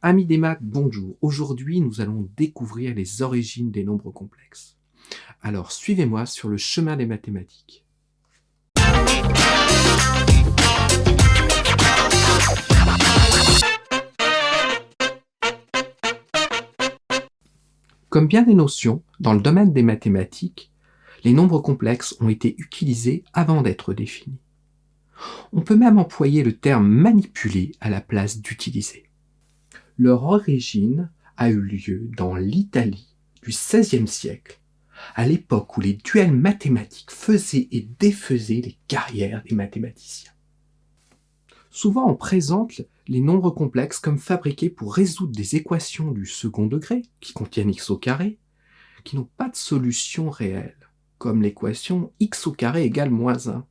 Amis des maths, bonjour. Aujourd'hui, nous allons découvrir les origines des nombres complexes. Alors, suivez-moi sur le chemin des mathématiques. Comme bien des notions, dans le domaine des mathématiques, les nombres complexes ont été utilisés avant d'être définis. On peut même employer le terme manipuler à la place d'utiliser. Leur origine a eu lieu dans l'Italie du XVIe siècle, à l'époque où les duels mathématiques faisaient et défaisaient les carrières des mathématiciens. Souvent on présente les nombres complexes comme fabriqués pour résoudre des équations du second degré, qui contiennent x au carré, qui n'ont pas de solution réelle, comme l'équation x au carré égale moins 1.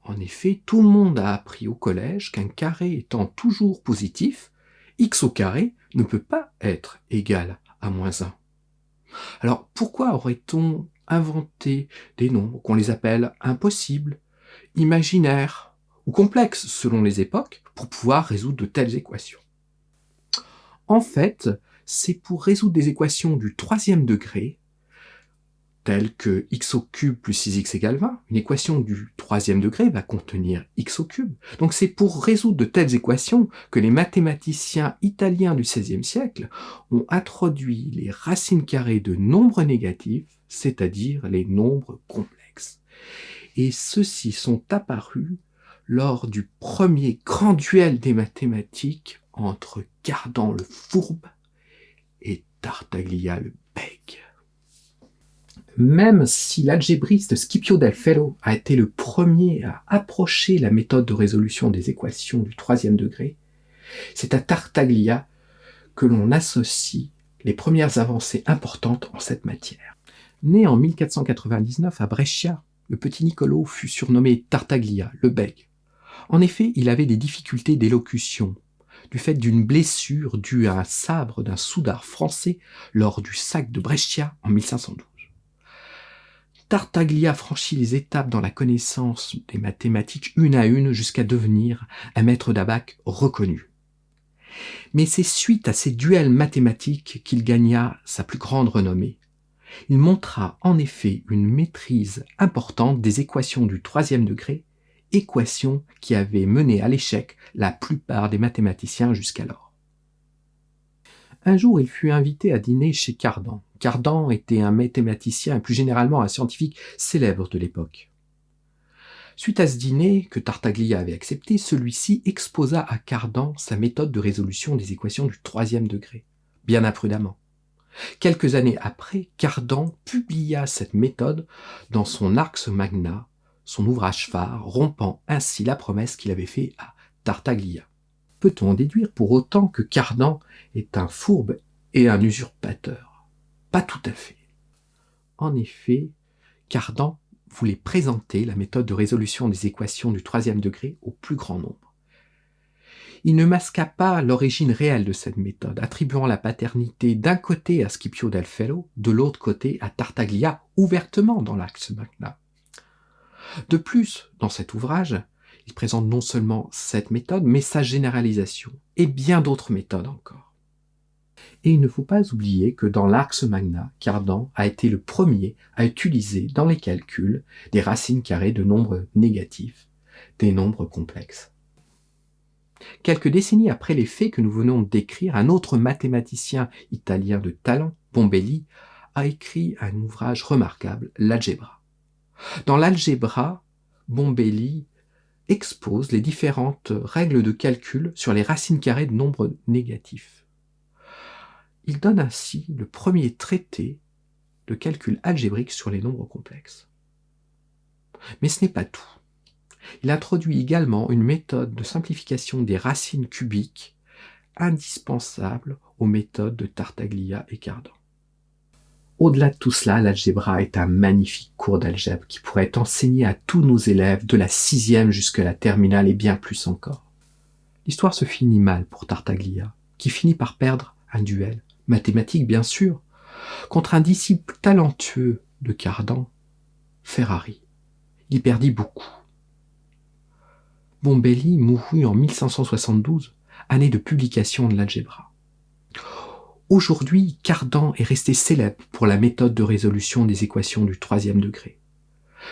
En effet, tout le monde a appris au collège qu'un carré étant toujours positif, x au carré ne peut pas être égal à moins 1. Alors pourquoi aurait-on inventé des nombres qu'on les appelle impossibles, imaginaires ou complexes selon les époques pour pouvoir résoudre de telles équations? En fait, c'est pour résoudre des équations du troisième degré, telles que x au cube plus 6x égale 20. Une équation du troisième degré va contenir x au cube. Donc c'est pour résoudre de telles équations que les mathématiciens italiens du XVIe siècle ont introduit les racines carrées de nombres négatifs, c'est-à-dire les nombres complexes. Et ceux-ci sont apparus lors du premier grand duel des mathématiques entre Cardan le fourbe et Tartaglia le bègue. Même si l'algébriste Scipio del Ferro a été le premier à approcher la méthode de résolution des équations du troisième degré, c'est à Tartaglia que l'on associe les premières avancées importantes en cette matière. Né en 1499 à Brescia, le petit Niccolò fut surnommé Tartaglia, le bègue. En effet, il avait des difficultés d'élocution, du fait d'une blessure due à un sabre d'un soudard français lors du sac de Brescia en 1512. Tartaglia franchit les étapes dans la connaissance des mathématiques une à une jusqu'à devenir un maître d'abac reconnu. Mais c'est suite à ces duels mathématiques qu'il gagna sa plus grande renommée. Il montra en effet une maîtrise importante des équations du troisième degré, équations qui avaient mené à l'échec la plupart des mathématiciens jusqu'alors. Un jour, il fut invité à dîner chez Cardan. Cardan était un mathématicien et plus généralement un scientifique célèbre de l'époque. Suite à ce dîner, que Tartaglia avait accepté, celui-ci exposa à Cardan sa méthode de résolution des équations du troisième degré, bien imprudemment. Quelques années après, Cardan publia cette méthode dans son Ars Magna, son ouvrage phare, rompant ainsi la promesse qu'il avait faite à Tartaglia. Peut-on en déduire pour autant que Cardan est un fourbe et un usurpateur? Pas tout à fait. En effet, Cardan voulait présenter la méthode de résolution des équations du troisième degré au plus grand nombre. Il ne masqua pas l'origine réelle de cette méthode, attribuant la paternité d'un côté à Scipio del Ferro, de l'autre côté à Tartaglia, ouvertement dans l'Ars Magna. De plus, dans cet ouvrage, il présente non seulement cette méthode, mais sa généralisation, et bien d'autres méthodes encore. Et il ne faut pas oublier que dans l'Ars Magna, Cardan a été le premier à utiliser dans les calculs des racines carrées de nombres négatifs, des nombres complexes. Quelques décennies après les faits que nous venons de décrire, un autre mathématicien italien de talent, Bombelli, a écrit un ouvrage remarquable, l'Algébra. Dans l'Algébra, Bombelli expose les différentes règles de calcul sur les racines carrées de nombres négatifs. Il donne ainsi le premier traité de calcul algébrique sur les nombres complexes. Mais ce n'est pas tout. Il introduit également une méthode de simplification des racines cubiques indispensable aux méthodes de Tartaglia et Cardan. Au-delà de tout cela, l'algébra est un magnifique cours d'algèbre qui pourrait être enseigné à tous nos élèves de la 6e jusqu'à la terminale et bien plus encore. L'histoire se finit mal pour Tartaglia, qui finit par perdre un duel, mathématique bien sûr, contre un disciple talentueux de Cardan, Ferrari. Il perdit beaucoup. Bombelli mourut en 1572, année de publication de l'algébra. Aujourd'hui, Cardan est resté célèbre pour la méthode de résolution des équations du troisième degré.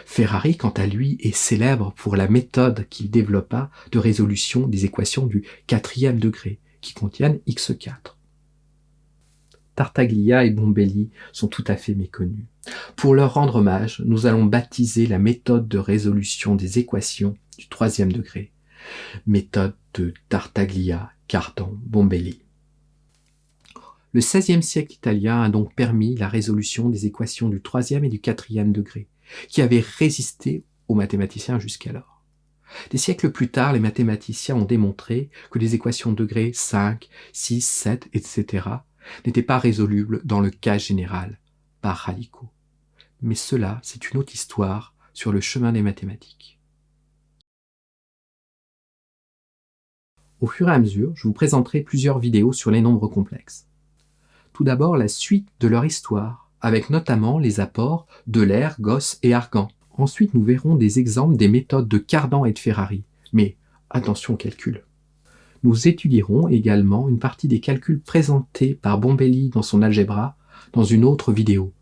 Ferrari, quant à lui, est célèbre pour la méthode qu'il développa de résolution des équations du quatrième degré, qui contiennent x4. Tartaglia et Bombelli sont tout à fait méconnus. Pour leur rendre hommage, nous allons baptiser la méthode de résolution des équations du troisième degré, méthode de Tartaglia, Cardan, Bombelli. Le XVIe siècle italien a donc permis la résolution des équations du troisième et du quatrième degré, qui avaient résisté aux mathématiciens jusqu'alors. Des siècles plus tard, les mathématiciens ont démontré que les équations de degré 5, 6, 7, etc. n'étaient pas résolubles dans le cas général, par Jaliot. Mais cela, c'est une autre histoire sur le chemin des mathématiques. Au fur et à mesure, je vous présenterai plusieurs vidéos sur les nombres complexes. Tout d'abord, la suite de leur histoire, avec notamment les apports d'Euler, Gauss et Argand. Ensuite, nous verrons des exemples des méthodes de Cardan et de Ferrari. Mais attention au calcul. Nous étudierons également une partie des calculs présentés par Bombelli dans son algébre dans une autre vidéo.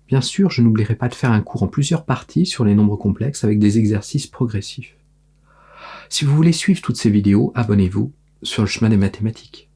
Bien sûr, je n'oublierai pas de faire un cours en plusieurs parties sur les nombres complexes avec des exercices progressifs. Si vous voulez suivre toutes ces vidéos, abonnez-vous sur le chemin des mathématiques.